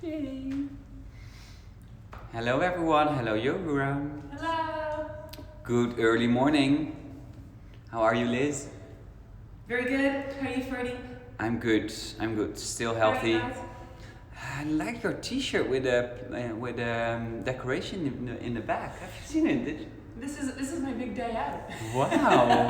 Yay. Hello everyone, hello Yogaground. Hello. Good early morning. How are you, Liz? Very good. How are you, Freddie? I'm good, still healthy. Very nice. I like your t-shirt with the decoration in the back. Have you seen it? This is my big day out. Wow.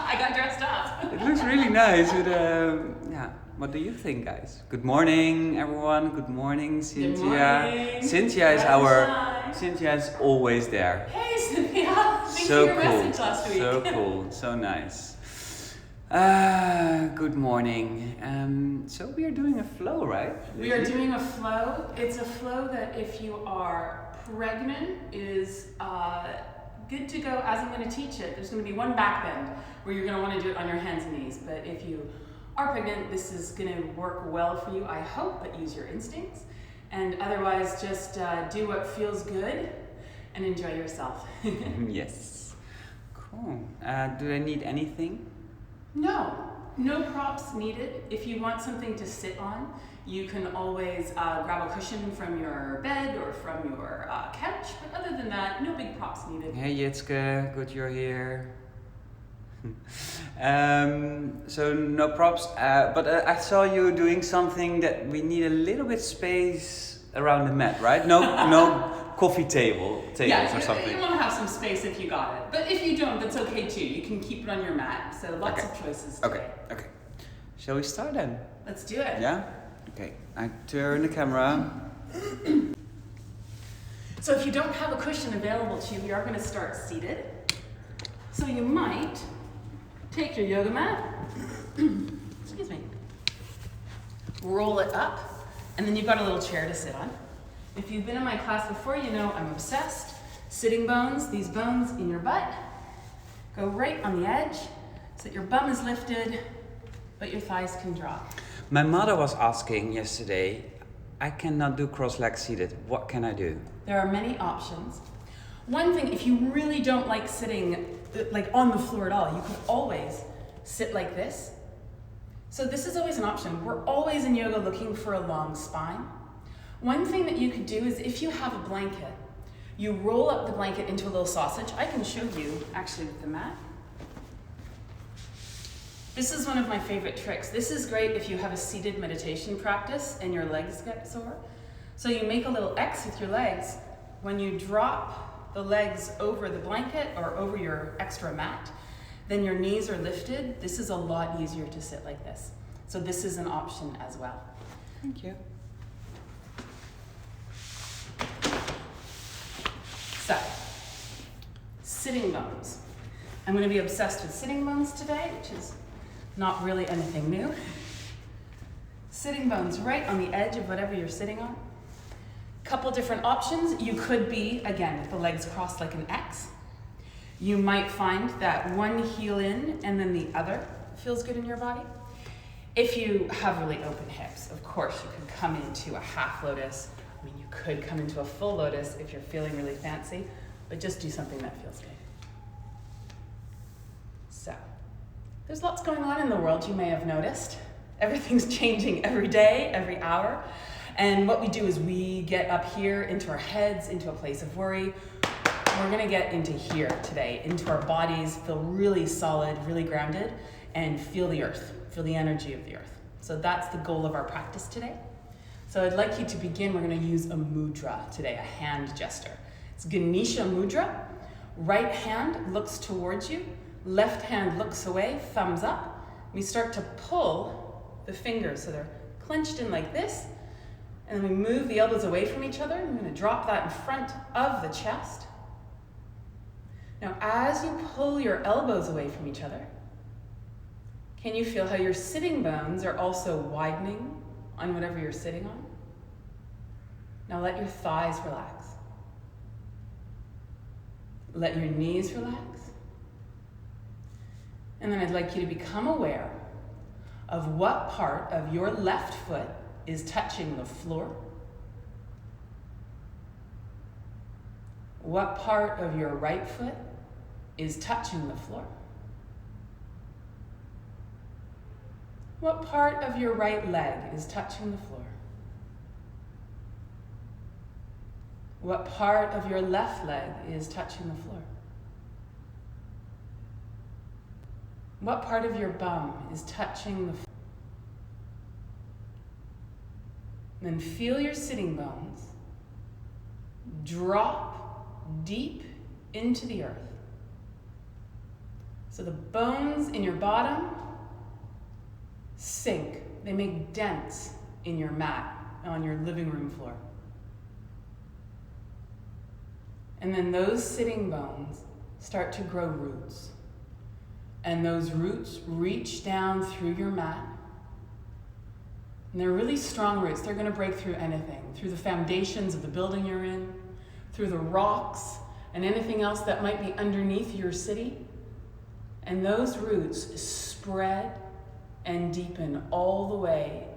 I got dressed up. It looks really nice with yeah. What do you think, guys? Good morning, everyone. Good morning, Cynthia. Good morning. Cynthia is Cynthia is always there. Hey, Cynthia. Thanks So for your cool. message last week. So cool. So nice. Good morning. So we are doing a flow, right? We are doing a flow. It's a flow that if you are pregnant is good to go as I'm going to teach it. There's going to be one back bend where you're going to want to do it on your hands and knees. But if you are pregnant, this is going to work well for you, I hope, but use your instincts. And otherwise, just do what feels good and enjoy yourself. Yes. Cool. Do I need anything? No props needed. If you want something to sit on, you can always grab a cushion from your bed or from your couch. But other than that, no big props needed. Hey Jitske, good you're here. So no props, but I saw you doing something that we need a little bit space around the mat, right? No coffee tables or something. You want to have some space if you got it. But if you don't, that's okay too. You can keep it on your mat. So lots of choices today. Okay. Shall we start then? Let's do it. Yeah? Okay, I turn the camera. So if you don't have a cushion available to you, we are going to start seated. So you might take your yoga mat, excuse me, roll it up, and then you've got a little chair to sit on. If you've been in my class before, you know I'm obsessed. Sitting bones, these bones in your butt, go right on the edge so that your bum is lifted, but your thighs can drop. My mother was asking yesterday, I cannot do cross-legged seated. What can I do? There are many options. One thing, if you really don't like sitting like on the floor at all, you can always sit like this. So this is always an option. We're always in yoga looking for a long spine. One thing that you could do is if you have a blanket, you roll up the blanket into a little sausage. I can show you actually with the mat. This is one of my favorite tricks. This is great if you have a seated meditation practice and your legs get sore. So you make a little X with your legs. When you drop the legs over the blanket or over your extra mat, then your knees are lifted. This is a lot easier to sit like this. So this is an option as well. Thank you. So, sitting bones. I'm going to be obsessed with sitting bones today, which is not really anything new. Sitting bones right on the edge of whatever you're sitting on. Couple different options. You could be, again, with the legs crossed like an X. You might find that one heel in and then the other feels good in your body. If you have really open hips, of course, you can come into a half lotus. I mean, you could come into a full lotus if you're feeling really fancy, but just do something that feels good. So, there's lots going on in the world, you may have noticed. Everything's changing every day, every hour. And what we do is we get up here into our heads, into a place of worry. We're gonna get into here today, into our bodies, feel really solid, really grounded, and feel the earth, feel the energy of the earth. So that's the goal of our practice today. So I'd like you to begin, we're gonna use a mudra today, a hand gesture. It's Ganesha mudra. Right hand looks towards you, left hand looks away, thumbs up. We start to pull the fingers, so they're clenched in like this, and then we move the elbows away from each other. I'm going to drop that in front of the chest. Now, as you pull your elbows away from each other, can you feel how your sitting bones are also widening on whatever you're sitting on? Now let your thighs relax. Let your knees relax. And then I'd like you to become aware of what part of your left foot is touching the floor. What part of your right foot is touching the floor? What part of your right leg is touching the floor? What part of your left leg is touching the floor? What part of your bum is touching the floor? Then feel your sitting bones drop deep into the earth. So the bones in your bottom sink. They make dents in your mat on your living room floor. And then those sitting bones start to grow roots. And those roots reach down through your mat. And they're really strong roots. They're going to break through anything, through the foundations of the building you're in, through the rocks, and anything else that might be underneath your city. And those roots spread and deepen all the way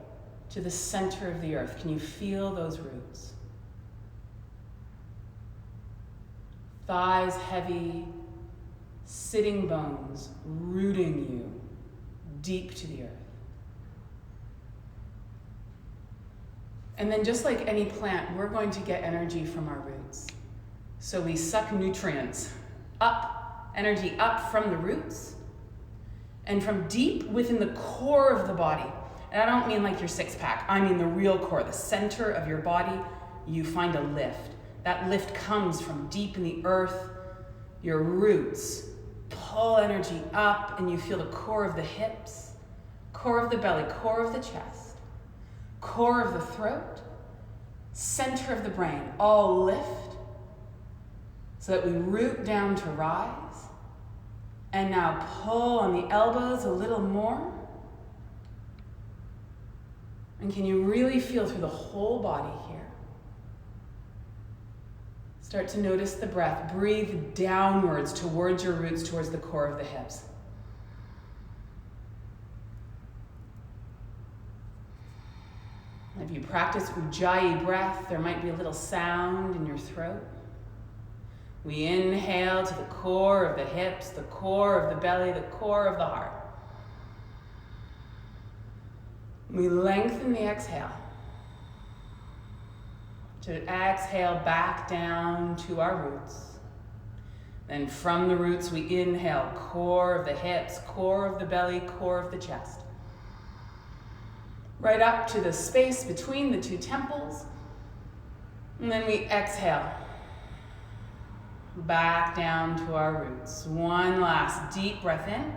to the center of the earth. Can you feel those roots? Thighs heavy, sitting bones rooting you deep to the earth. And then just like any plant, we're going to get energy from our roots. So we suck nutrients up, energy up from the roots and from deep within the core of the body. And I don't mean like your six pack, I mean the real core, the center of your body. You find a lift. That lift comes from deep in the earth. Your roots pull energy up and you feel the core of the hips, core of the belly, core of the chest, core of the throat, center of the brain, all lift so that we root down to rise. And now pull on the elbows a little more. And can you really feel through the whole body here? Start to notice the breath. Breathe downwards towards your roots, towards the core of the hips. If you practice Ujjayi breath, there might be a little sound in your throat. We inhale to the core of the hips, the core of the belly, the core of the heart. We lengthen the exhale. To exhale back down to our roots. Then from the roots we inhale, core of the hips, core of the belly, core of the chest. Right up to the space between the two temples. And then we exhale. Back down to our roots. One last deep breath in.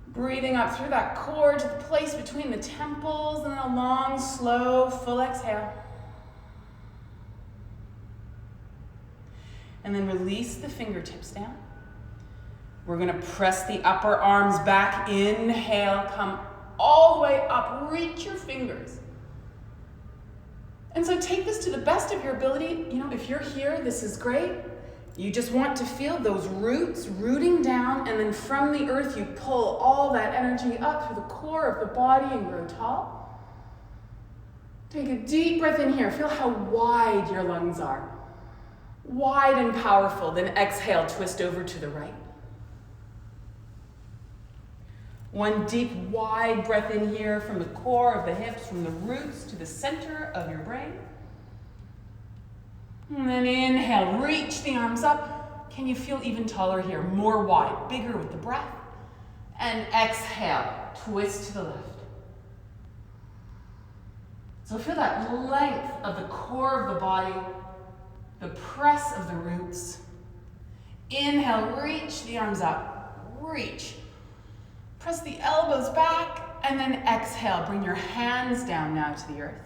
Breathing up through that core to the place between the temples, and then a long, slow, full exhale. And then release the fingertips down. We're going to press the upper arms back. Inhale, come all the way up. Reach your fingers. And so take this to the best of your ability. You know, if you're here, this is great. You just want to feel those roots rooting down, and then from the earth you pull all that energy up through the core of the body and grow tall. Take a deep breath in here. Feel how wide your lungs are. Wide and powerful. Then exhale, twist over to the right. One deep, wide breath in here from the core of the hips, from the roots to the center of your brain. And then inhale, reach the arms up. Can you feel even taller here? More wide, bigger with the breath. And exhale, twist to the left. So feel that length of the core of the body, the press of the roots. Inhale, reach the arms up, reach. Press the elbows back, and then exhale. Bring your hands down now to the earth.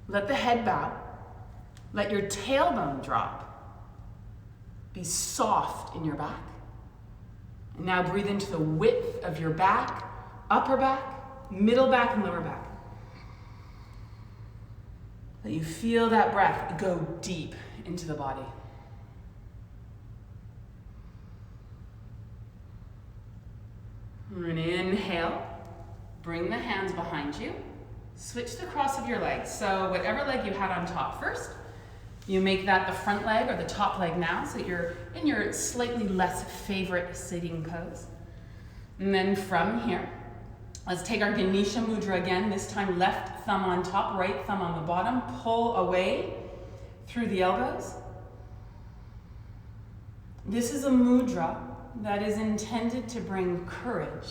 Let the head bow. Let your tailbone drop. Be soft in your back. And now breathe into the width of your back, upper back, middle back, and lower back. Let you feel that breath go deep into the body. And inhale, bring the hands behind you. Switch the cross of your legs. So whatever leg you had on top first, you make that the front leg or the top leg now, so you're in your slightly less favorite sitting pose. And then from here, Let's take our Ganesha Mudra again, this time left thumb on top, right thumb on the bottom. Pull away through the elbows. This is a mudra that is intended to bring courage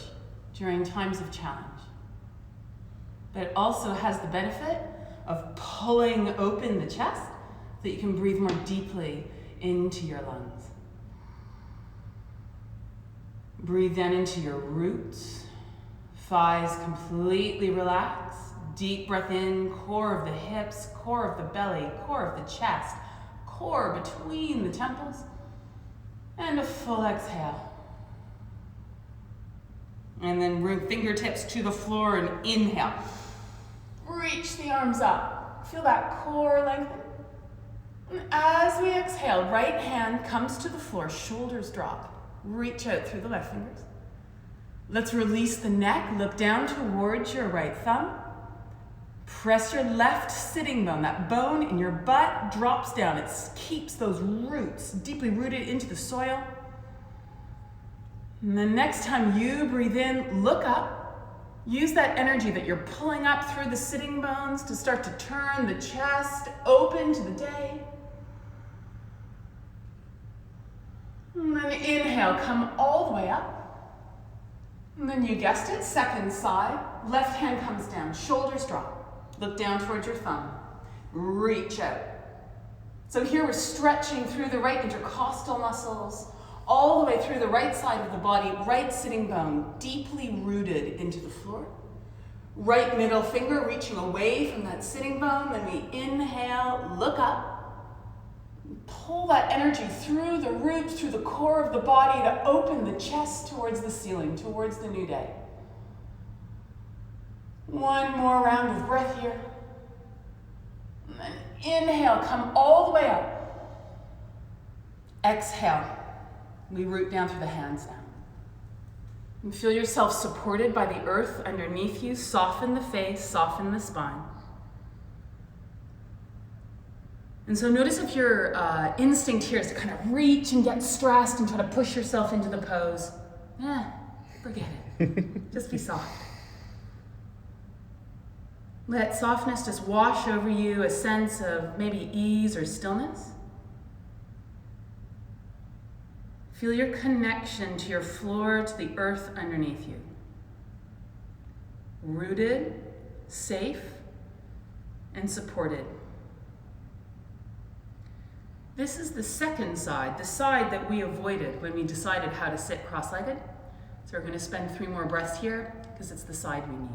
during times of challenge. But it also has the benefit of pulling open the chest so that you can breathe more deeply into your lungs. Breathe down into your roots. Thighs completely relax. Deep breath in, core of the hips, core of the belly, core of the chest, core between the temples. And a full exhale. And then bring fingertips to the floor and inhale. Reach the arms up. Feel that core lengthen. And as we exhale, right hand comes to the floor, shoulders drop. Reach out through the left fingers. Let's release the neck, look down towards your right thumb. Press your left sitting bone. That bone in your butt drops down. It keeps those roots deeply rooted into the soil. And the next time you breathe in, look up. Use that energy that you're pulling up through the sitting bones to start to turn the chest open to the day. And then inhale, come all the way up. And then you guessed it, second side. Left hand comes down, shoulders drop. Look down towards your thumb. Reach out. So here we're stretching through the right intercostal muscles, all the way through the right side of the body, right sitting bone, deeply rooted into the floor. Right middle finger reaching away from that sitting bone. Then we inhale, look up. Pull that energy through the roots, through the core of the body to open the chest towards the ceiling, towards the new day. One more round of breath here. And then inhale, come all the way up. Exhale, we root down through the hands now. And feel yourself supported by the earth underneath you. Soften the face, soften the spine. And so notice if your instinct here is to kind of reach and get stressed and try to push yourself into the pose. Forget it. Just be soft. Let softness just wash over you, a sense of maybe ease or stillness. Feel your connection to your floor, to the earth underneath you. Rooted, safe, and supported. This is the second side, the side that we avoided when we decided how to sit cross-legged. So we're going to spend 3 more breaths here because it's the side we need.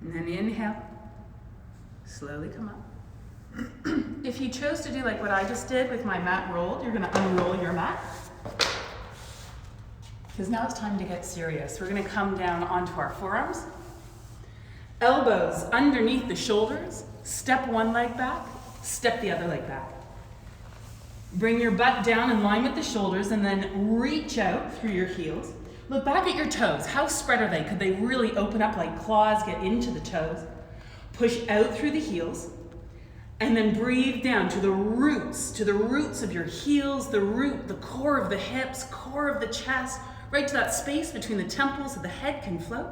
And then inhale, slowly come up. If you chose to do like what I just did with my mat rolled, you're going to unroll your mat. Because now it's time to get serious. We're going to come down onto our forearms. Elbows underneath the shoulders. Step one leg back, step the other leg back. Bring your butt down in line with the shoulders and then reach out through your heels. Look back at your toes. How spread are they? Could they really open up like claws, get into the toes? Push out through the heels. And then breathe down to the roots of your heels, the core of the hips, core of the chest, right to that space between the temples so the head can float.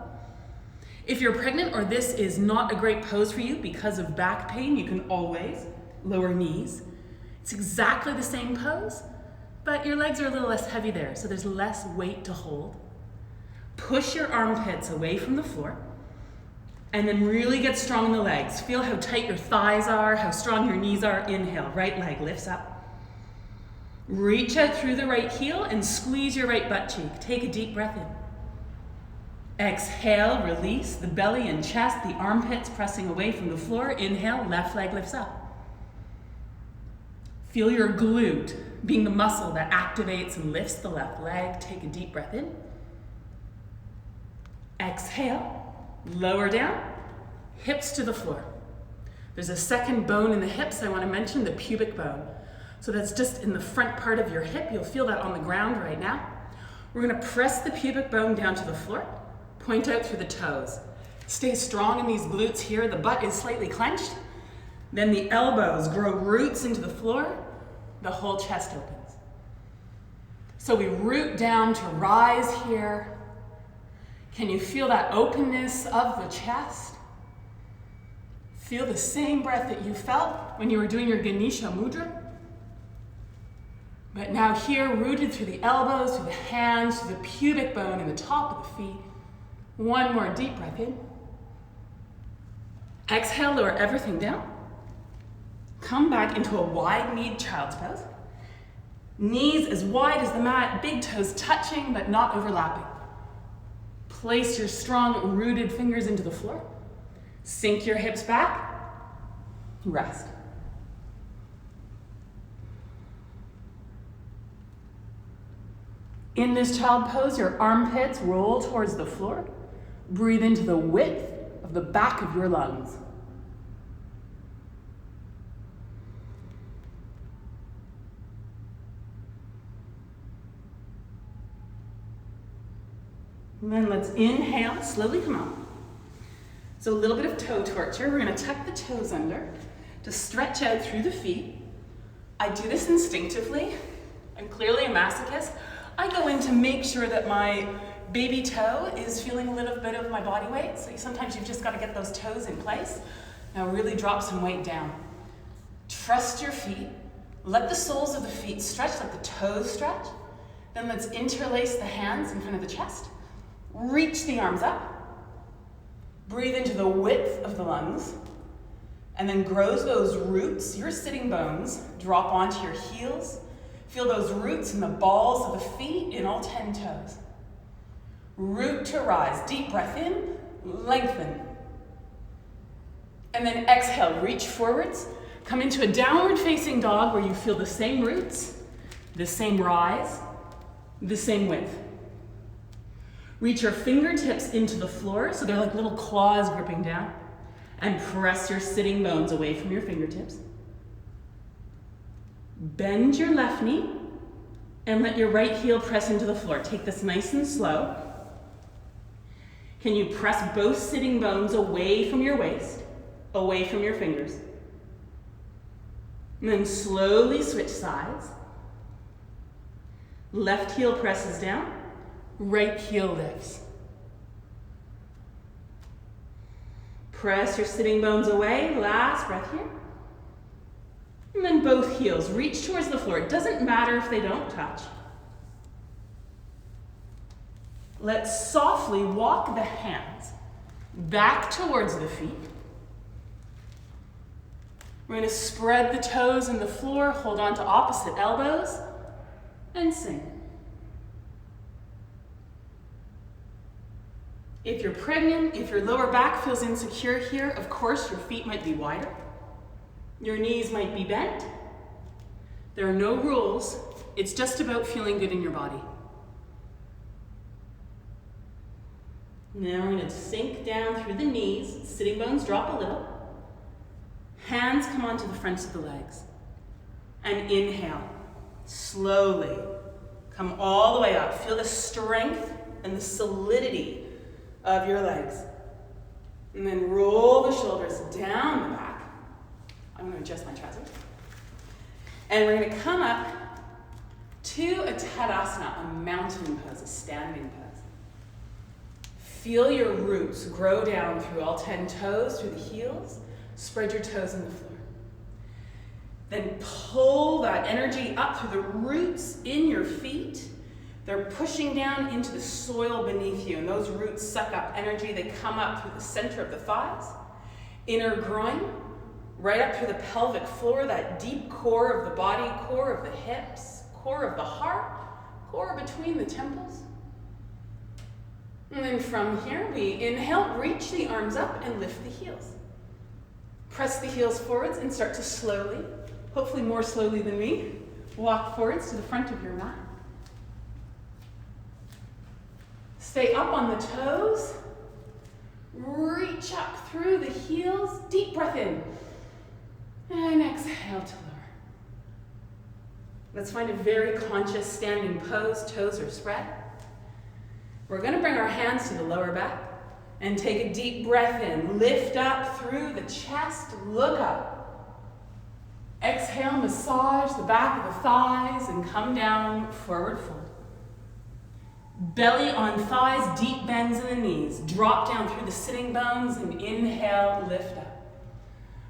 If you're pregnant or this is not a great pose for you because of back pain, you can always lower knees. It's exactly the same pose, but your legs are a little less heavy there, so there's less weight to hold. Push your armpits away from the floor, and then really get strong in the legs. Feel how tight your thighs are, how strong your knees are. Inhale, right leg lifts up. Reach out through the right heel and squeeze your right butt cheek. Take a deep breath in. Exhale, release the belly and chest, the armpits pressing away from the floor. Inhale, left leg lifts up. Feel your glute being the muscle that activates and lifts the left leg. Take a deep breath in. Exhale, lower down, hips to the floor. There's a second bone in the hips I want to mention, the pubic bone. So that's just in the front part of your hip. You'll feel that on the ground right now. We're going to press the pubic bone down to the floor. Point out through the toes. Stay strong in these glutes here. The butt is slightly clenched. Then the elbows grow roots into the floor, the whole chest opens. So we root down to rise here. Can you feel that openness of the chest? Feel the same breath that you felt when you were doing your Ganesha Mudra. But now here, rooted through the elbows, through the hands, through the pubic bone and the top of the feet. One more deep breath in. Exhale, lower everything down. Come back into a wide-kneed child's pose. Knees as wide as the mat, big toes touching but not overlapping. Place your strong rooted fingers into the floor. Sink your hips back. Rest. In this child pose, your armpits roll towards the floor. Breathe into the width of the back of your lungs. And then let's inhale, slowly come up. So a little bit of toe torture. We're gonna tuck the toes under to stretch out through the feet. I do this instinctively. I'm clearly a masochist. I go in to make sure that my baby toe is feeling a little bit of my body weight. So sometimes you've just gotta get those toes in place. Now really drop some weight down. Trust your feet. Let the soles of the feet stretch, let the toes stretch. Then let's interlace the hands in front of the chest. Reach the arms up. Breathe into the width of the lungs. And then grow those roots, your sitting bones, drop onto your heels. Feel those roots in the balls of the feet in all 10 toes. Root to rise. Deep breath in, lengthen. And then exhale, reach forwards. Come into a downward facing dog where you feel the same roots, the same rise, the same width. Reach your fingertips into the floor, so they're like little claws gripping down. And press your sitting bones away from your fingertips. Bend your left knee and let your right heel press into the floor. Take this nice and slow. Can you press both sitting bones away from your waist, away from your fingers? And then slowly switch sides. Left heel presses down, right heel lifts. Press your sitting bones away, last breath here. And then both heels reach towards the floor. It doesn't matter if they don't touch. Let's softly walk the hands back towards the feet. We're going to spread the toes in the floor, hold on to opposite elbows, and sing. If you're pregnant, if your lower back feels insecure here, of course your feet might be wider. Your knees might be bent. There are no rules. It's just about feeling good in your body. Now we're going to sink down through the knees. Sitting bones drop a little. Hands come onto the fronts of the legs. And inhale. Slowly. Come all the way up. Feel the strength and the solidity of your legs. And then roll the shoulders down the back. I'm going to adjust my trousers. And we're going to come up to a Tadasana, a mountain pose, a standing pose. Feel your roots grow down through all 10 toes, through the heels. Spread your toes on the floor. Then pull that energy up through the roots in your feet. They're pushing down into the soil beneath you, and those roots suck up energy. They come up through the center of the thighs, inner groin, right up through the pelvic floor, that deep core of the body, core of the hips, core of the heart, core between the temples. And then from here, we inhale, reach the arms up and lift the heels. Press the heels forwards and start to slowly, hopefully more slowly than me, walk forwards to the front of your mat. Stay up on the toes. Reach up through the heels. Deep breath in. And exhale to lower. Let's find a very conscious standing pose. Toes are spread. We're going to bring our hands to the lower back and take a deep breath in. Lift up through the chest. Look up. Exhale, massage the back of the thighs and come down, forward fold. Belly on thighs, deep bends in the knees. Drop down through the sitting bones and inhale, lift up.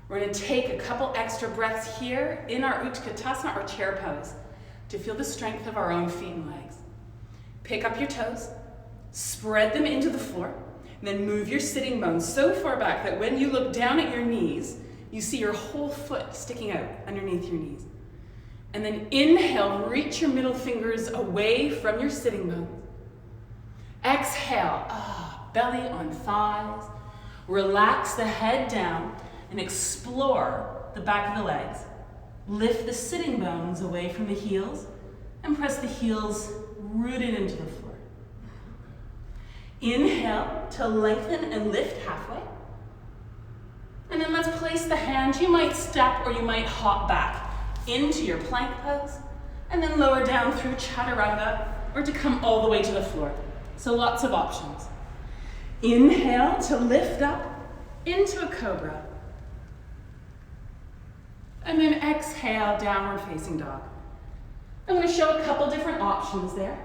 We're going to take a couple extra breaths here in our Utkatasana or chair pose to feel the strength of our own feet and legs. Pick up your toes, spread them into the floor, and then move your sitting bones so far back that when you look down at your knees, you see your whole foot sticking out underneath your knees. And then inhale, reach your middle fingers away from your sitting bones. Exhale, belly on thighs. Relax the head down and explore the back of the legs. Lift the sitting bones away from the heels and press the heels rooted into the floor. Inhale to lengthen and lift halfway. And then let's place the hands. You might step or you might hop back into your plank pose and then lower down through chaturanga or to come all the way to the floor. So lots of options. Inhale to lift up into a cobra. And then exhale, downward facing dog. I'm going to show a couple different options there.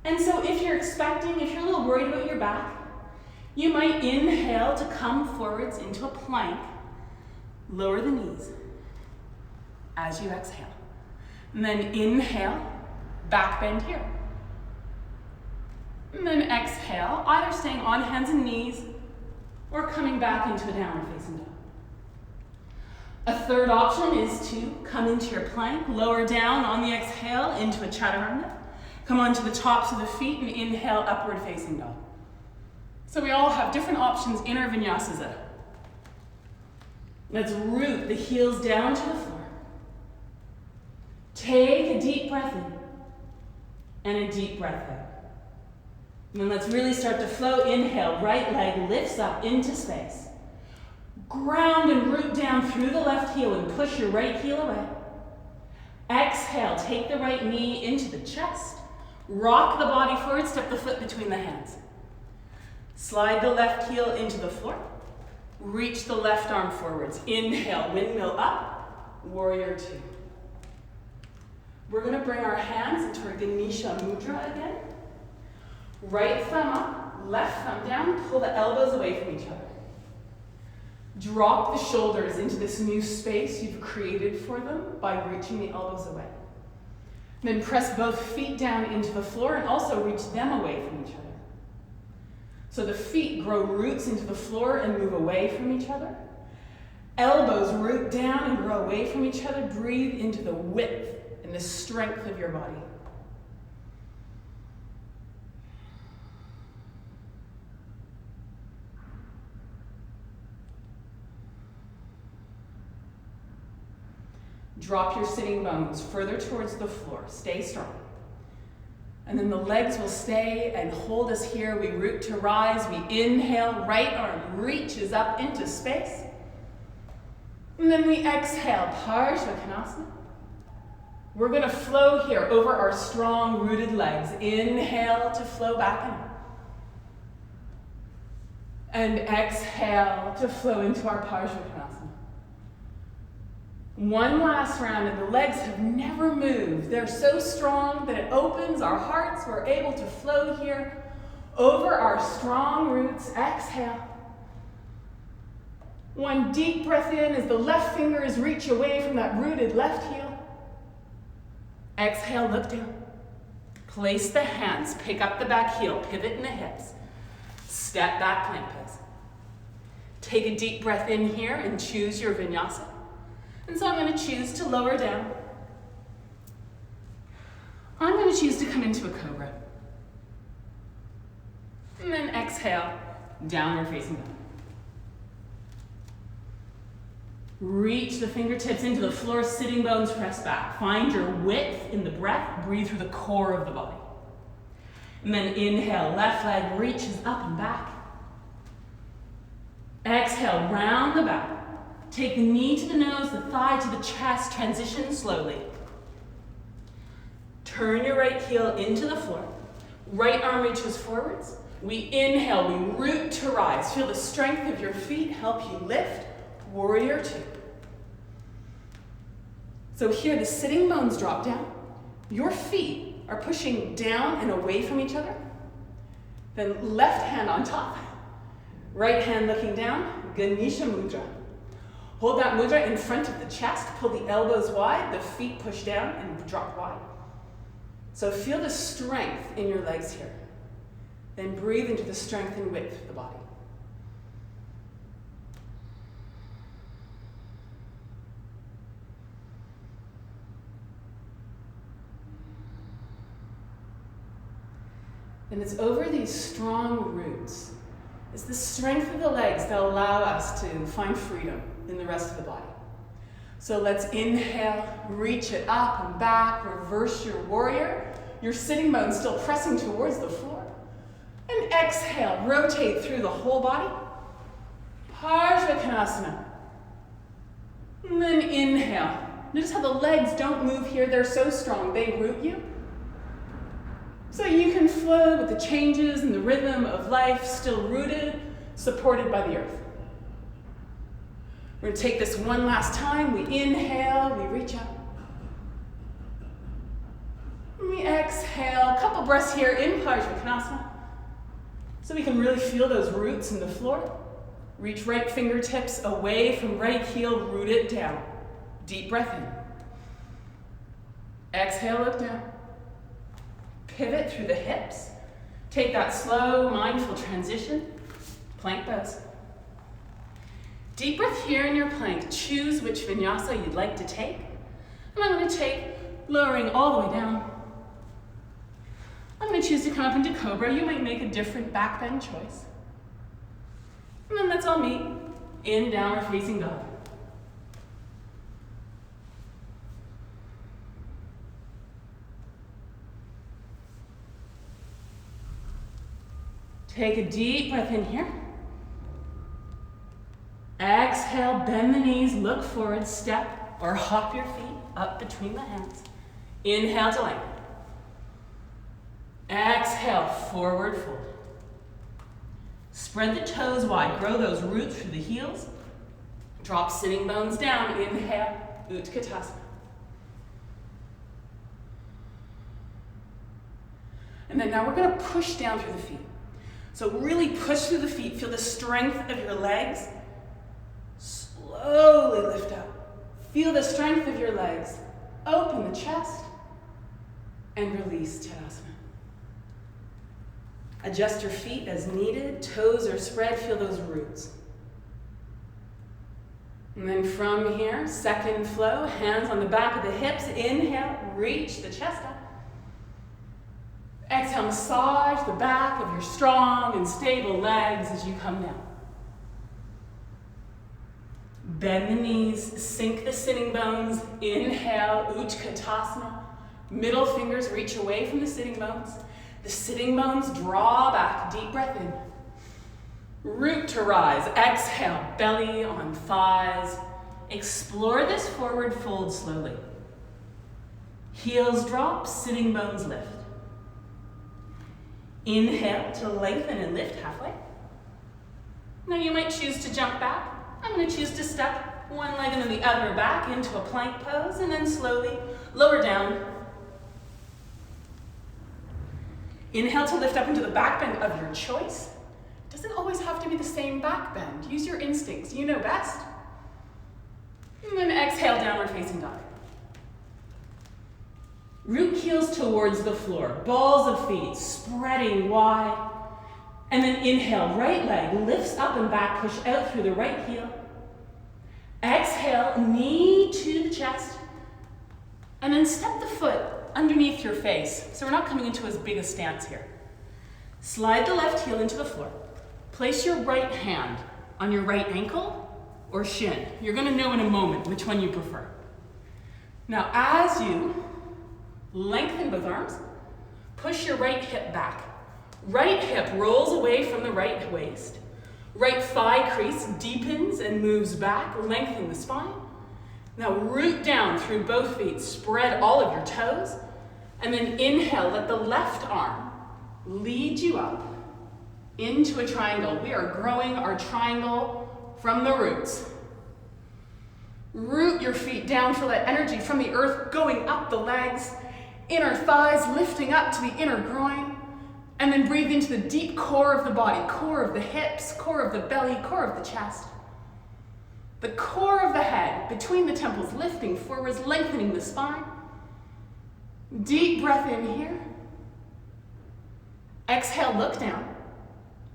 And so if you're a little worried about your back, you might inhale to come forwards into a plank. Lower the knees as you exhale. And then inhale, back bend here. And then exhale, either staying on hands and knees or coming back into a downward facing dog. A third option is to come into your plank, lower down on the exhale into a chaturanga. Come onto the tops of the feet and inhale, upward facing dog. So we all have different options in our vinyasa. Let's root the heels down to the floor. Take a deep breath in and a deep breath out. And then let's really start to flow. Inhale, right leg lifts up into space. Ground and root down through the left heel and push your right heel away. Exhale, take the right knee into the chest. Rock the body forward, step the foot between the hands. Slide the left heel into the floor. Reach the left arm forwards. Inhale, windmill up, warrior two. We're going to bring our hands into our Ganesha Mudra again. Right thumb up, left thumb down, pull the elbows away from each other. Drop the shoulders into this new space you've created for them by reaching the elbows away. Then press both feet down into the floor and also reach them away from each other. So the feet grow roots into the floor and move away from each other. Elbows root down and grow away from each other. Breathe into the width and the strength of your body. Drop your sitting bones further towards the floor. Stay strong. And then the legs will stay and hold us here. We root to rise. We inhale. Right arm reaches up into space. And then we exhale. Parsvakonasana. We're going to flow here over our strong rooted legs. Inhale to flow back and up. And exhale to flow into our Parsvakonasana. One last round, and the legs have never moved. They're so strong that it opens our hearts. We're able to flow here over our strong roots. Exhale. One deep breath in as the left fingers reach away from that rooted left heel. Exhale, look down. Place the hands, pick up the back heel, pivot in the hips. Step back, plank pose. Take a deep breath in here and choose your vinyasa. And so I'm going to choose to lower down. I'm going to choose to come into a cobra. And then exhale, downward facing dog. Reach the fingertips into the floor, sitting bones press back. Find your width in the breath. Breathe through the core of the body. And then inhale, left leg reaches up and back. Exhale, round the back. Take the knee to the nose, the thigh to the chest. Transition slowly. Turn your right heel into the floor. Right arm reaches forwards. We inhale, we root to rise. Feel the strength of your feet help you lift. Warrior two. So here the sitting bones drop down. Your feet are pushing down and away from each other. Then left hand on top, right hand looking down, Ganesha Mudra. Hold that mudra in front of the chest, pull the elbows wide, the feet push down and drop wide. So feel the strength in your legs here. Then breathe into the strength and width of the body. And it's over these strong roots. It's the strength of the legs that allow us to find freedom in the rest of the body. So let's inhale, reach it up and back, reverse your warrior. Your sitting bones still pressing towards the floor. And exhale, rotate through the whole body. Parshvakonasana. And then inhale. Notice how the legs don't move here. They're so strong, they root you. So you can flow with the changes and the rhythm of life, still rooted, supported by the earth. We're going to take this one last time. We inhale, we reach up. We exhale, a couple breaths here in Parshvakonasana. So we can really feel those roots in the floor. Reach right fingertips away from right heel, root it down. Deep breath in. Exhale, look down. Pivot through the hips. Take that slow, mindful transition. Plank pose. Deep breath here in your plank. Choose which vinyasa you'd like to take. And I'm going to take lowering all the way down. I'm going to choose to come up into Cobra. You might make a different back bend choice. And then let's all meet in Downward Facing Dog. Take a deep breath in here. Exhale, bend the knees, look forward, step or hop your feet up between the hands. Inhale to lengthen. Exhale, forward fold. Spread the toes wide, grow those roots through the heels. Drop sitting bones down, inhale, Utkatasana. And then now we're going to push down through the feet. So really push through the feet, feel the strength of your legs. Slowly lift up. Feel the strength of your legs. Open the chest and release Tadasana. Adjust your feet as needed. Toes are spread, feel those roots. And then from here, second flow, hands on the back of the hips. Inhale, reach the chest up. Exhale, massage the back of your strong and stable legs as you come down. Bend the knees, sink the sitting bones. Inhale, Utkatasana. Middle fingers reach away from the sitting bones. The sitting bones draw back, deep breath in. Root to rise, exhale, belly on thighs. Explore this forward fold slowly. Heels drop, sitting bones lift. Inhale to lengthen and lift halfway. Now you might choose to jump back. I'm going to choose to step one leg and then the other back into a plank pose and then slowly lower down. Inhale to lift up into the back bend of your choice. Doesn't always have to be the same back bend. Use your instincts, you know best. And then exhale, downward facing dog. Root heels towards the floor, balls of feet spreading wide. And then inhale, right leg lifts up and back, push out through the right heel. Exhale, knee to the chest. And then step the foot underneath your face. So we're not coming into as big a stance here. Slide the left heel into the floor. Place your right hand on your right ankle or shin. You're going to know in a moment which one you prefer. Now as you lengthen both arms, push your right hip back. Right hip rolls away from the right waist. Right thigh crease deepens and moves back, lengthen the spine. Now root down through both feet, spread all of your toes, and then inhale, let the left arm lead you up into a triangle. We are growing our triangle from the roots. Root your feet down, feel that energy from the earth going up the legs, inner thighs lifting up to the inner groin, and then breathe into the deep core of the body, core of the hips, core of the belly, core of the chest. The core of the head, between the temples, lifting forwards, lengthening the spine. Deep breath in here. Exhale, look down.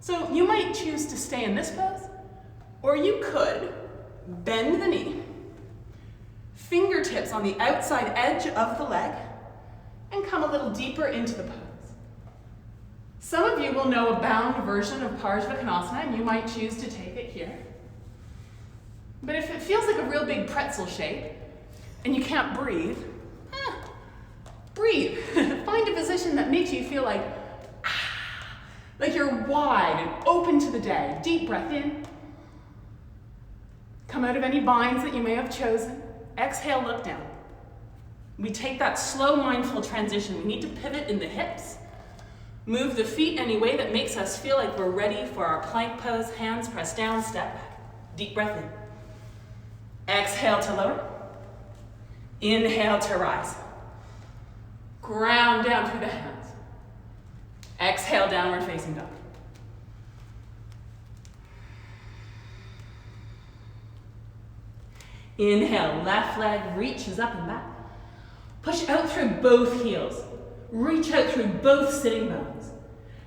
So you might choose to stay in this pose, or you could bend the knee, fingertips on the outside edge of the leg, and come a little deeper into the pose. Some of you will know a bound version of Parsvakonasana, and you might choose to take it here. But if it feels like a real big pretzel shape, and you can't breathe, breathe. Find a position that makes you feel like you're wide and open to the day. Deep breath in. Come out of any binds that you may have chosen. Exhale, look down. We take that slow, mindful transition. We need to pivot in the hips. Move the feet any way that makes us feel like we're ready for our plank pose. Hands press down, step back. Deep breath in. Exhale to lower. Inhale to rise. Ground down through the hands. Exhale, downward facing dog. Inhale, left leg reaches up and back. Push out through both heels. Reach out through both sitting bones.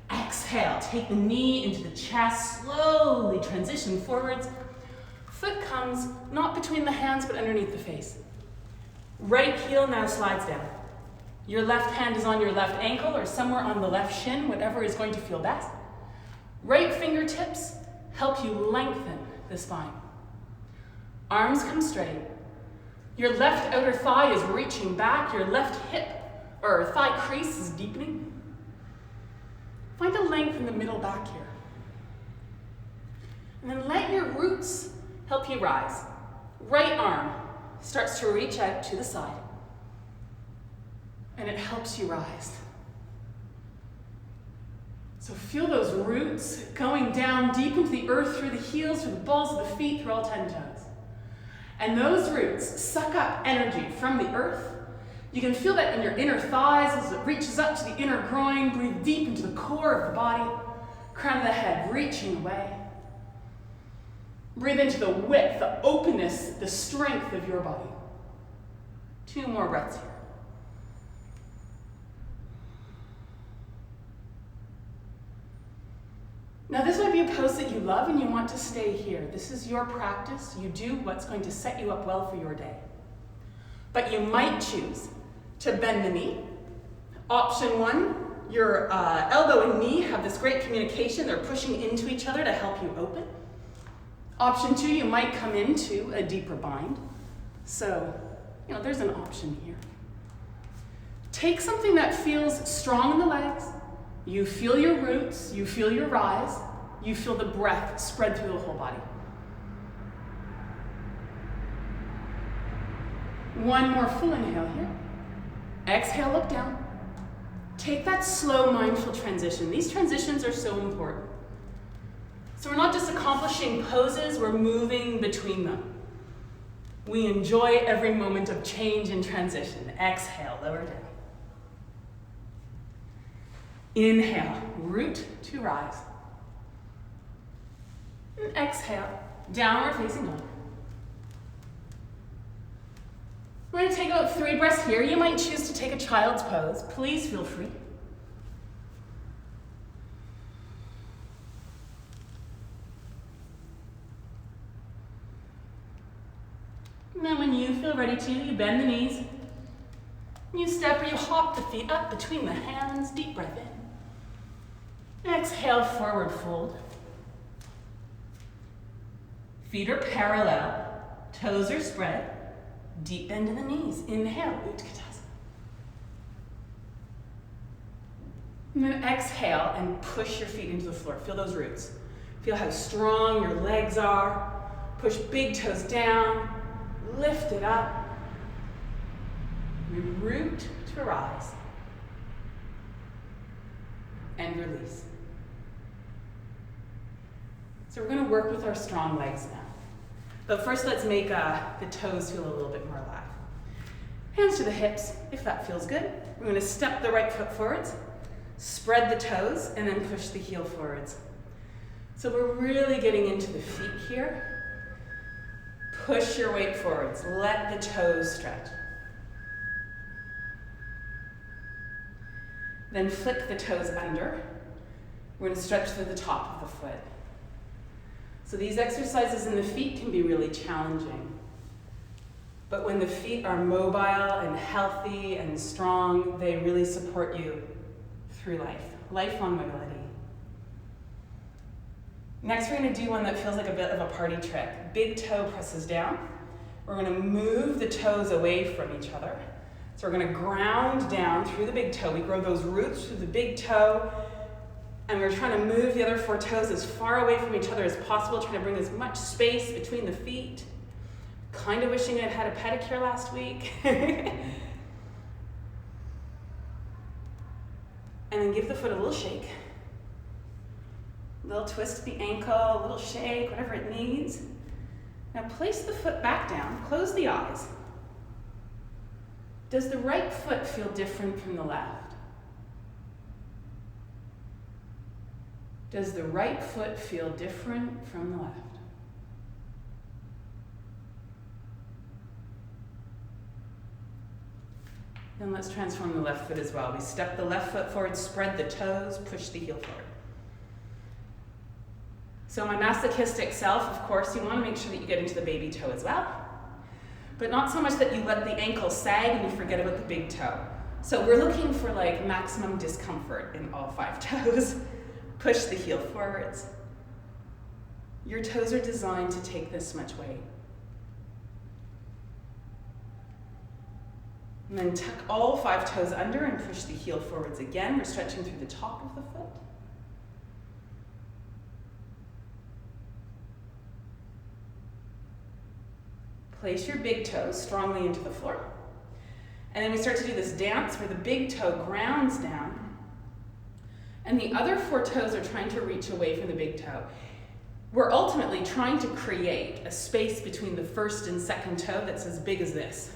Exhale, take the knee into the chest, slowly transition forwards. Foot comes not between the hands but underneath the face. Right heel now slides down. Your left hand is on your left ankle or somewhere on the left shin, whatever is going to feel best. Right fingertips help you lengthen the spine. Arms come straight. Your left outer thigh is reaching back. Your left hip or thigh crease is deepening. Find a length in the middle back here. And then let your roots help you rise. Right arm starts to reach out to the side. And it helps you rise. So feel those roots going down deep into the earth through the heels, through the balls of the feet, through all 10 toes. And those roots suck up energy from the earth. You can feel that in your inner thighs as it reaches up to the inner groin. Breathe deep into the core of the body. Crown of the head reaching away. Breathe into the width, the openness, the strength of your body. 2 more breaths here. Now this might be a pose that you love and you want to stay here. This is your practice. You do what's going to set you up well for your day. But you might choose to bend the knee. Option 1, your elbow and knee have this great communication. They're pushing into each other to help you open. Option 2, you might come into a deeper bind. So, there's an option here. Take something that feels strong in the legs. You feel your roots, you feel your rise, you feel the breath spread through the whole body. 1 more full inhale here. Exhale, look down. Take that slow, mindful transition. These transitions are so important. So we're not just accomplishing poses, we're moving between them. We enjoy every moment of change and transition. Exhale, lower down. Inhale, root to rise. And exhale, downward facing dog. We're going to take about 3 breaths here. You might choose to take a child's pose. Please feel free. And then when you feel ready to, you bend the knees. You step or you hop the feet up between the hands. Deep breath in. Exhale, forward fold. Feet are parallel, toes are spread. Deep bend in the knees. Inhale, Utkatasana. And then exhale and push your feet into the floor. Feel those roots. Feel how strong your legs are. Push big toes down. Lift it up. Root to rise. And release. So we're going to work with our strong legs now. But first let's make the toes feel a little bit more alive. Hands to the hips, if that feels good. We're gonna step the right foot forwards, spread the toes, and then push the heel forwards. So we're really getting into the feet here. Push your weight forwards, let the toes stretch. Then flick the toes under. We're gonna stretch through the top of the foot. So these exercises in the feet can be really challenging. But when the feet are mobile and healthy and strong, they really support you through life, lifelong mobility. Next, we're gonna do one that feels like a bit of a party trick. Big toe presses down. We're gonna move the toes away from each other. So we're gonna ground down through the big toe. We grow those roots through the big toe, and we're trying to move the other 4 toes as far away from each other as possible, trying to bring as much space between the feet. Kind of wishing I'd had a pedicure last week. And then give the foot a little shake. A little twist to the ankle, a little shake, whatever it needs. Now place the foot back down, close the eyes. Does the right foot feel different from the left? Does the right foot feel different from the left? Then let's transform the left foot as well. We step the left foot forward, spread the toes, push the heel forward. So my masochistic self, of course, you want to make sure that you get into the baby toe as well. But not so much that you let the ankle sag and you forget about the big toe. So we're looking for like maximum discomfort in all 5 toes. Push the heel forwards. Your toes are designed to take this much weight. And then tuck all 5 toes under and push the heel forwards again. We're stretching through the top of the foot. Place your big toes strongly into the floor. And then we start to do this dance where the big toe grounds down and the other 4 toes are trying to reach away from the big toe. We're ultimately trying to create a space between the first and second toe that's as big as this.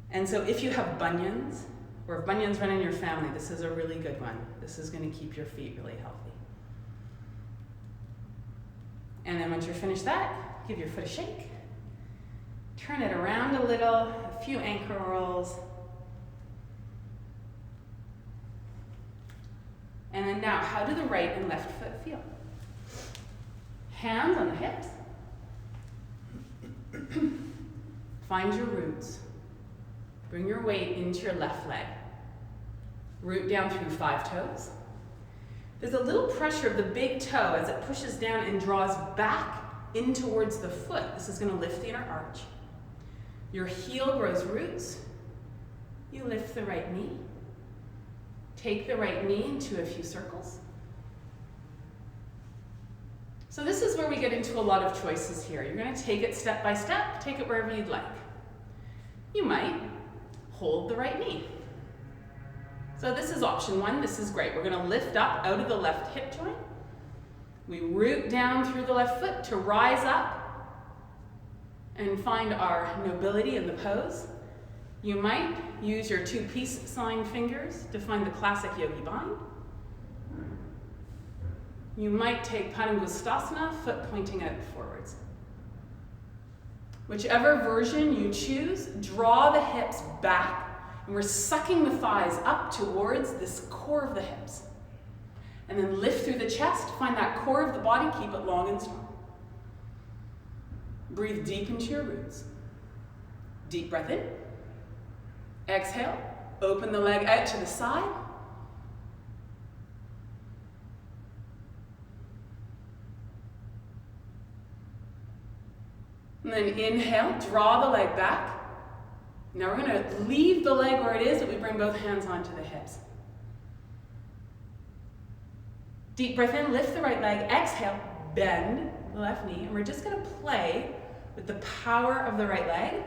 And so if you have bunions, or if bunions run in your family, this is a really good one. This is going to keep your feet really healthy. And then once you're finished that, give your foot a shake. Turn it around a little, a few ankle rolls. And then now, how do the right and left foot feel? Hands on the hips. Find your roots. Bring your weight into your left leg. Root down through 5 toes. There's a little pressure of the big toe as it pushes down and draws back in towards the foot. This is going to lift the inner arch. Your heel grows roots. You lift the right knee. Take the right knee into a few circles. So this is where we get into a lot of choices here. You're going to take it step by step, take it wherever you'd like. You might hold the right knee. So this is option 1. This is great. We're going to lift up out of the left hip joint. We root down through the left foot to rise up and find our nobility in the pose. You might use your 2 peace sign fingers to find the classic yogi bind. You might take Padangusthasana, foot pointing out forwards. Whichever version you choose, draw the hips back. And we're sucking the thighs up towards this core of the hips. And then lift through the chest, find that core of the body, keep it long and strong. Breathe deep into your roots. Deep breath in. Exhale, open the leg out to the side. And then inhale, draw the leg back. Now we're going to leave the leg where it is, but we bring both hands onto the hips. Deep breath in, lift the right leg, exhale, bend the left knee, and we're just going to play with the power of the right leg.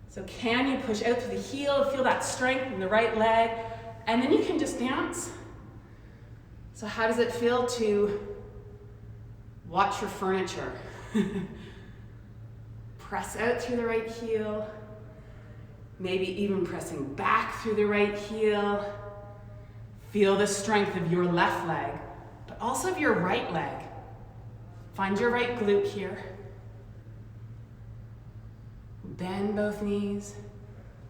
So can you push out through the heel, feel that strength in the right leg, and then you can just dance. So how does it feel to Watch your furniture. Press out through the right heel. Maybe even pressing back through the right heel. Feel the strength of your left leg, but also of your right leg. Find your right glute here. Bend both knees.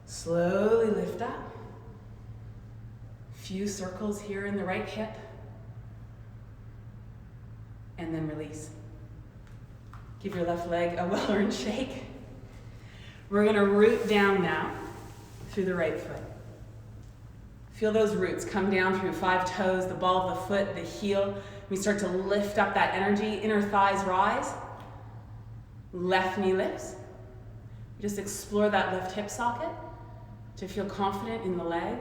Slowly lift up. Few circles here in the right hip. And then release. Give your left leg a well-earned shake. We're going to root down now through the right foot. Feel those roots come down through 5 toes, the ball of the foot, the heel. We start to lift up that energy. Inner thighs rise. Left knee lifts. Just explore that left hip socket to feel confident in the leg.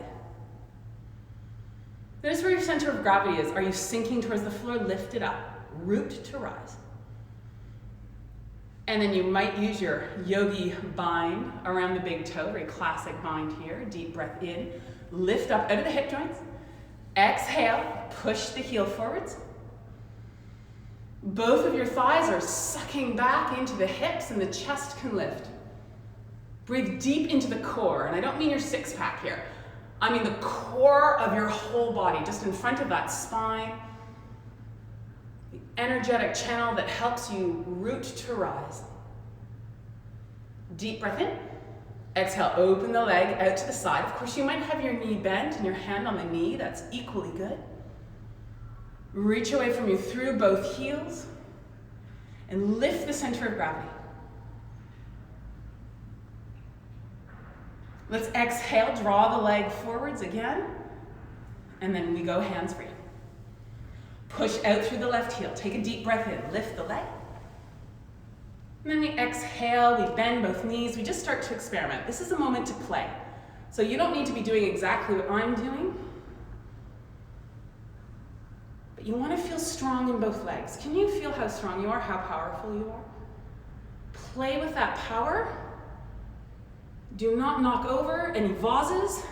Notice where your center of gravity is. Are you sinking towards the floor? Lift it up. Root to rise. And then you might use your yogi bind around the big toe, very classic bind here. Deep breath in. Lift up out of the hip joints. Exhale, push the heel forwards. Both of your thighs are sucking back into the hips and the chest can lift. Breathe deep into the core, and I don't mean your six-pack here. I mean the core of your whole body, just in front of that spine. The energetic channel that helps you root to rise. Deep breath in. Exhale, open the leg out to the side. Of course, you might have your knee bent and your hand on the knee. That's equally good. Reach away from you through both heels and lift the center of gravity. Let's exhale, draw the leg forwards again, and then we go hands free. Push out through the left heel. Take a deep breath in, lift the leg. And then we exhale, we bend both knees. We just start to experiment. This is a moment to play. So you don't need to be doing exactly what I'm doing, but you want to feel strong in both legs. Can you feel how strong you are, how powerful you are? Play with that power. Do not knock over any vases.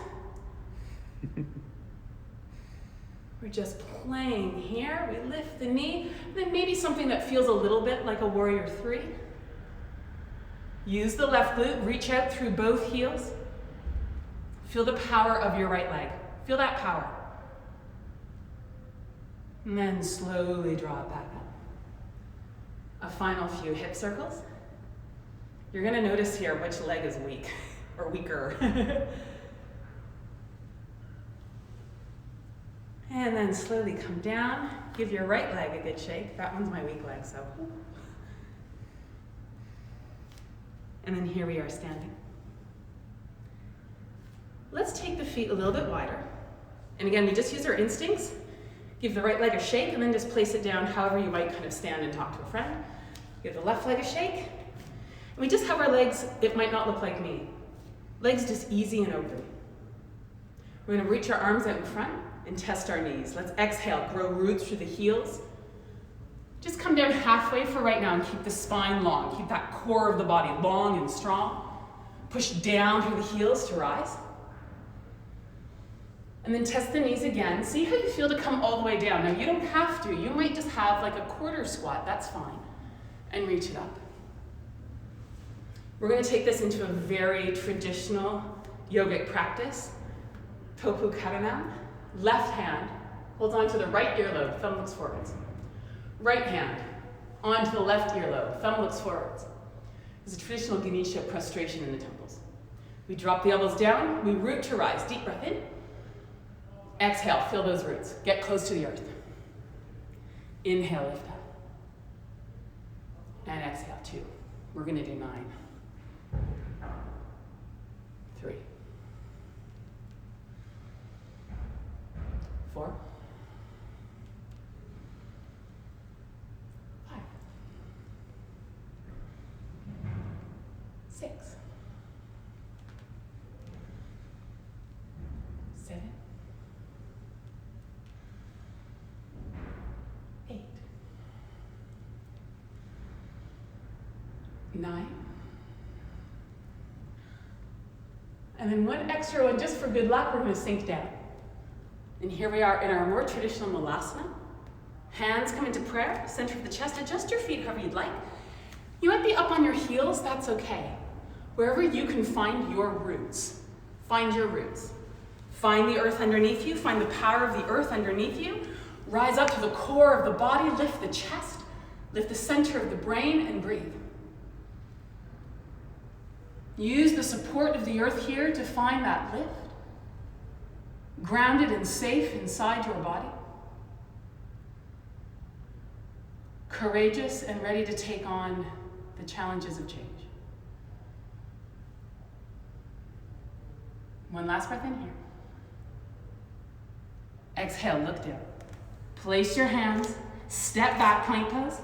We're just playing here. We lift the knee, and then maybe something that feels a little bit like a warrior 3. Use the left glute, reach out through both heels. Feel the power of your right leg. Feel that power. And then slowly draw it back up. A final few hip circles. You're going to notice here which leg is weak or weaker. And then slowly come down. Give your right leg a good shake. That one's my weak leg, so. And then here we are standing. Let's take the feet a little bit wider. And again, we just use our instincts. Give the right leg a shake and then just place it down however you might kind of stand and talk to a friend. Give the left leg a shake. And we just have our legs, it might not look like me. Legs just easy and open. We're gonna reach our arms out in front and test our knees. Let's exhale, grow roots through the heels. Just come down halfway for right now and keep the spine long. Keep that core of the body long and strong. Push down through the heels to rise. And then test the knees again. See how you feel to come all the way down. Now you don't have to. You might just have like a quarter squat, that's fine. And reach it up. We're gonna take this into a very traditional yogic practice. Topu Karanam. Left hand holds onto the right earlobe, thumb looks forwards. Right hand onto the left earlobe, thumb looks forwards. This is a traditional Ganesha prostration in the temples. We drop the elbows down, we root to rise. Deep breath in. Exhale, feel those roots. Get close to the earth. Inhale, lift up. And exhale, 2. We're gonna do 9. 3. 4. 5. 6. 7. 8. 9. And then one extra one just for good luck, we're going to sink down. And here we are in our more traditional Malasana. Hands come into prayer, center of the chest. Adjust your feet however you'd like. You might be up on your heels, that's okay. Wherever you can find your roots, find your roots. Find the earth underneath you, find the power of the earth underneath you. Rise up to the core of the body, lift the chest, lift the center of the brain, and breathe. Use the support of the earth here to find that lift. Grounded and safe inside your body. Courageous and ready to take on the challenges of change. One last breath in here. Exhale, look down. Place your hands, step back, plank pose,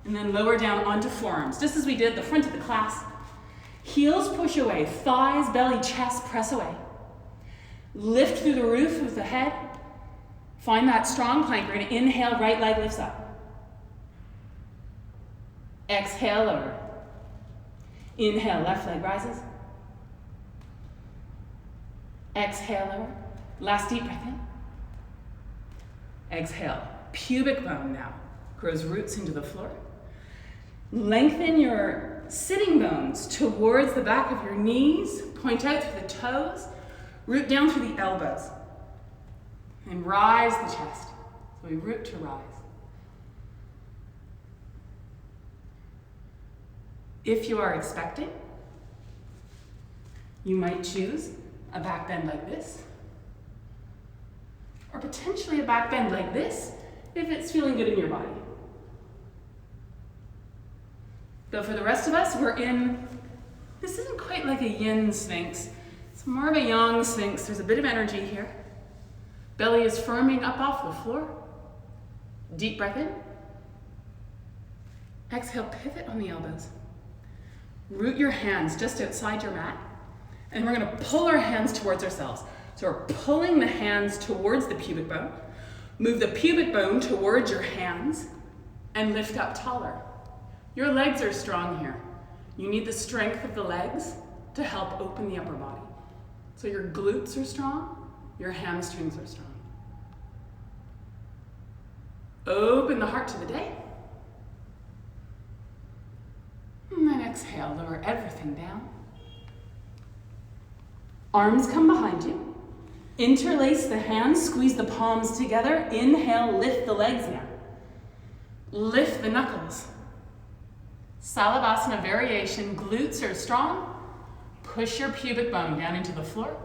and then lower down onto forearms, just as we did at the front of the class. Heels push away, thighs, belly, chest, press away. Lift through the roof of the head. Find that strong plank. We're going to inhale, right leg lifts up. Exhale, lower. Inhale, left leg rises. Exhale, lower. Last deep breath in. Exhale. Pubic bone now grows roots into the floor. Lengthen your sitting bones towards the back of your knees. Point out through the toes. Root down through the elbows. And rise the chest. So we root to rise. If you are expecting, you might choose a back bend like this, or potentially a back bend like this if it's feeling good in your body. But for the rest of us, we're in, this isn't quite like a yin sphinx. It's more of a yang sphinx. There's a bit of energy here. Belly is firming up off the floor. Deep breath in. Exhale, pivot on the elbows. Root your hands just outside your mat. And we're going to pull our hands towards ourselves. So we're pulling the hands towards the pubic bone. Move the pubic bone towards your hands and lift up taller. Your legs are strong here. You need the strength of the legs to help open the upper body. So your glutes are strong, your hamstrings are strong. Open the heart to the day. And then exhale, lower everything down. Arms come behind you. Interlace the hands, squeeze the palms together. Inhale, lift the legs now. Lift the knuckles. Salabhasana variation, glutes are strong. Push your pubic bone down into the floor.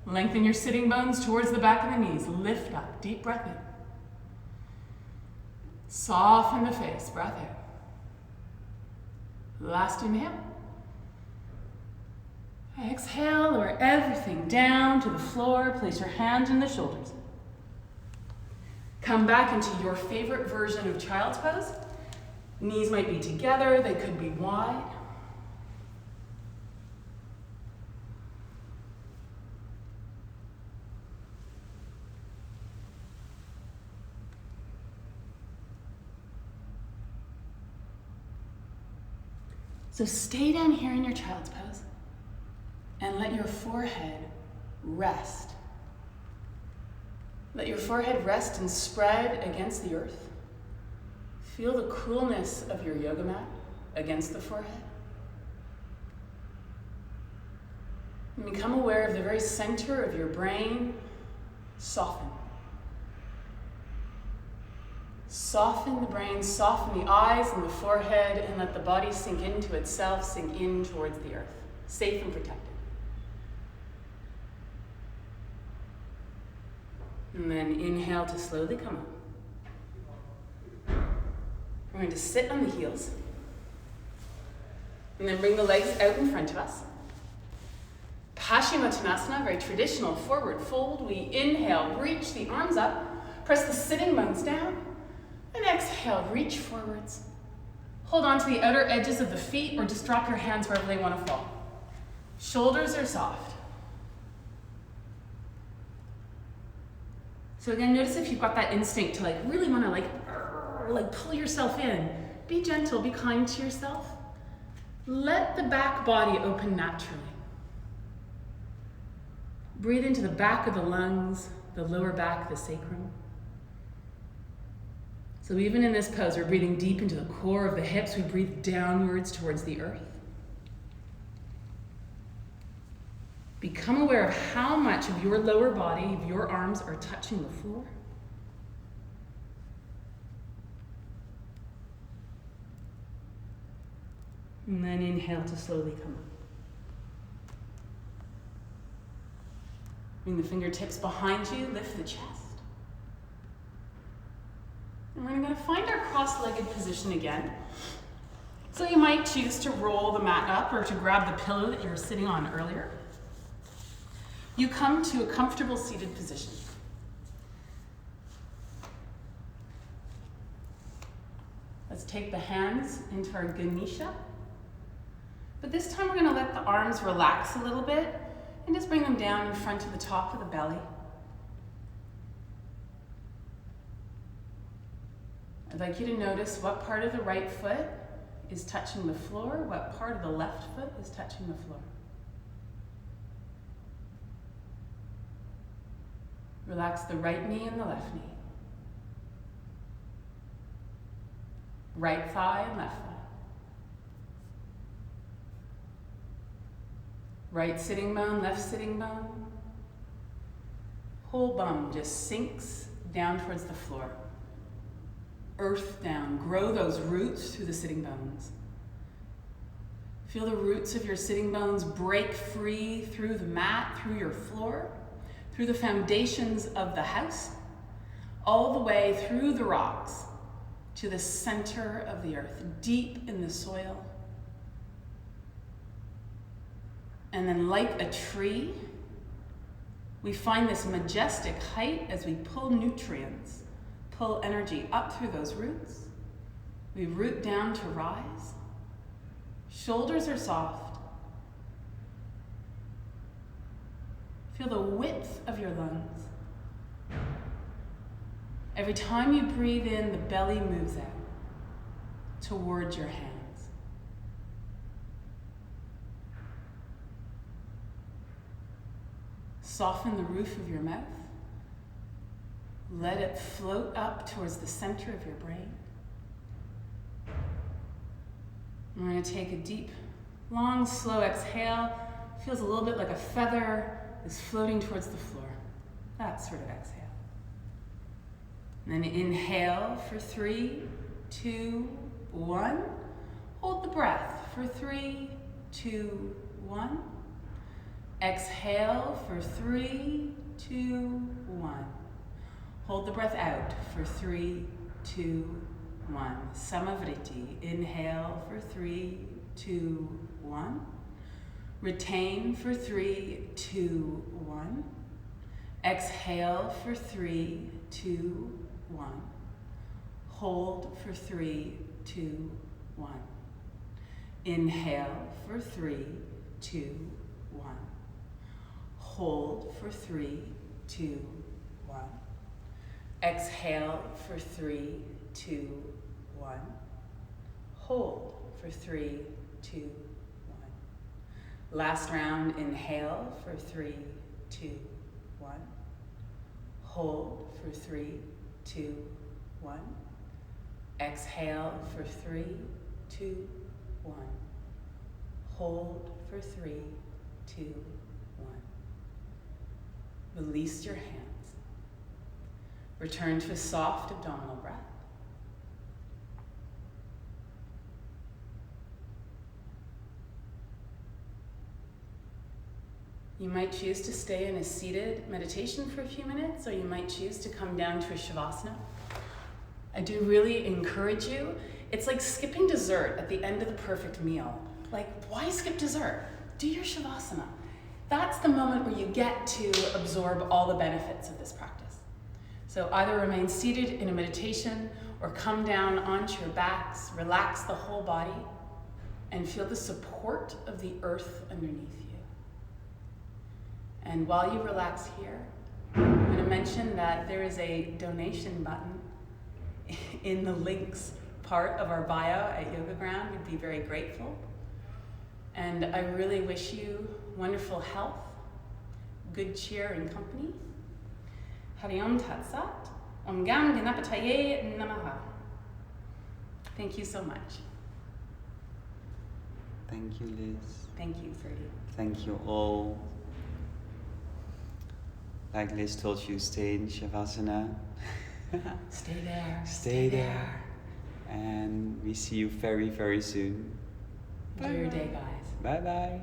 Lengthen your sitting bones towards the back of the knees. Lift up, deep breath in. Soften the face, breath out. Last inhale. Exhale, lower everything down to the floor. Place your hands in the shoulders. Come back into your favorite version of child's pose. Knees might be together, they could be wide. So stay down here in your child's pose and let your forehead rest. Let your forehead rest and spread against the earth. Feel the coolness of your yoga mat against the forehead. And become aware of the very center of your brain. Soften. Soften the brain, soften the eyes and the forehead, and let the body sink into itself, sink in towards the earth, safe and protected. And then inhale to slowly come up. We're going to sit on the heels. And then bring the legs out in front of us. Paschimottanasana, very traditional forward fold. We inhale, reach the arms up, press the sitting bones down, and exhale, reach forwards. Hold on to the outer edges of the feet or just drop your hands wherever they want to fall. Shoulders are soft. So again, notice if you've got that instinct to really want to pull yourself in. Be gentle, be kind to yourself. Let the back body open naturally. Breathe into the back of the lungs, the lower back, the sacrum. So even in this pose, we're breathing deep into the core of the hips. We breathe downwards towards the earth. Become aware of how much of your lower body, of your arms, are touching the floor. And then inhale to slowly come up. Bring the fingertips behind you, lift the chest. And we're going to find our cross-legged position again. So you might choose to roll the mat up or to grab the pillow that you were sitting on earlier. You come to a comfortable seated position. Let's take the hands into our Ganesha. But this time we're going to let the arms relax a little bit and just bring them down in front of the top of the belly. I'd like you to notice what part of the right foot is touching the floor, what part of the left foot is touching the floor. Relax the right knee and the left knee. Right thigh and left thigh. Right sitting bone, left sitting bone. Whole bum just sinks down towards the floor. Earth down. Grow those roots through the sitting bones. Feel the roots of your sitting bones break free through the mat, through your floor, through the foundations of the house, all the way through the rocks to the center of the earth, deep in the soil. And then like a tree, we find this majestic height as we pull nutrients, pull energy up through those roots. We root down to rise. Shoulders are soft. Feel the width of your lungs. Every time you breathe in, the belly moves out towards your hands. Soften the roof of your mouth. Let it float up towards the center of your brain. And we're going to take a deep, long, slow exhale. Feels a little bit like a feather is floating towards the floor. That sort of exhale. And then inhale for 3, 2, 1. Hold the breath for 3, 2, 1. Exhale for 3, 2, 1. Hold the breath out for 3, 2, 1. Samavriti. Inhale for 3, 2, 1. Retain for 3, 2, 1. Exhale for 3, 2, 1. Hold for 3, 2, 1. Inhale for 3, 2, 1. Hold for 3, 2, 1. Exhale for 3, 2, 1. Hold for 3, 2, 1. Last round, inhale for 3, 2, 1. Hold for 3, 2, 1. Exhale for 3, 2, 1. Hold for 3, 2, 1. Release your hands. Return to a soft abdominal breath. You might choose to stay in a seated meditation for a few minutes, or you might choose to come down to a Shavasana. I do really encourage you. It's like skipping dessert at the end of the perfect meal. Like, why skip dessert? Do your Shavasana. That's the moment where you get to absorb all the benefits of this practice. So either remain seated in a meditation or come down onto your backs, relax the whole body, and feel the support of the earth underneath you. And while you relax here, I'm going to mention that there is a donation button in the links part of our bio at Yogaground. We'd be very grateful. And I really wish you wonderful health, good cheer and company. Hari Om Tat Sat, Om Gam Ganapataye Namaha. Thank you so much. Thank you, Liz. Thank you, Ferdy. Thank you all. Like Liz told you, stay in Shavasana. Stay there. Stay there. And we see you very, very soon. Enjoy your day, guys. Bye bye.